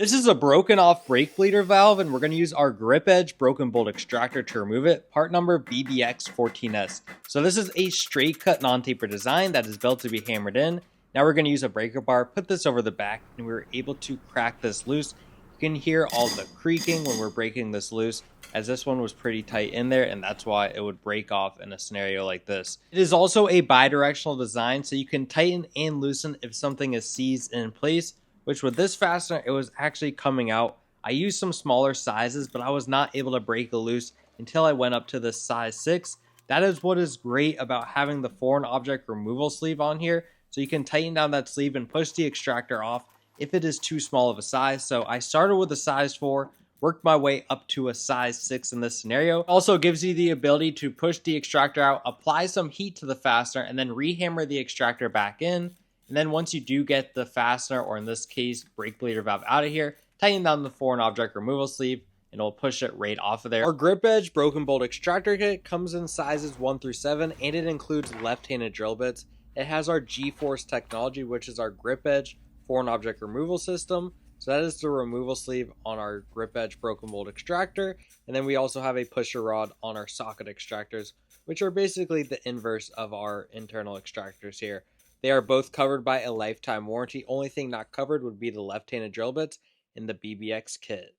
This is a broken off brake bleeder valve, and we're going to use our GripEdge broken bolt extractor to remove it. Part number BBX14S. So this is a straight cut non-taper design that is built to be hammered in. Now we're going to use a breaker bar, put this over the back, and we were able to crack this loose. You can hear all the creaking when we're breaking this loose, as this one was pretty tight in there, and that's why it would break off in a scenario like this. It is also a bi-directional design, so you can tighten and loosen if something is seized in place, which with this fastener, it was actually coming out. I used some smaller sizes, but I was not able to break it loose until I went up to the size 6. That is what is great about having the foreign object removal sleeve on here, so you can tighten down that sleeve and push the extractor off if it is too small of a size. So I started with a size 4, worked my way up to a size 6 in this scenario. It also gives you the ability to push the extractor out, apply some heat to the fastener, and then rehammer the extractor back in. And then once you do get the fastener, or in this case, brake bleeder valve out of here, tighten down the foreign object removal sleeve, and it'll push it right off of there. Our GripEdge broken bolt extractor kit comes in sizes 1 through 7, and it includes left-handed drill bits. It has our G-Force technology, which is our GripEdge foreign object removal system. So that is the removal sleeve on our GripEdge broken bolt extractor. And then we also have a pusher rod on our socket extractors, which are basically the inverse of our internal extractors here. They are both covered by a lifetime warranty. Only thing not covered would be the left-handed drill bits in the BBX kit.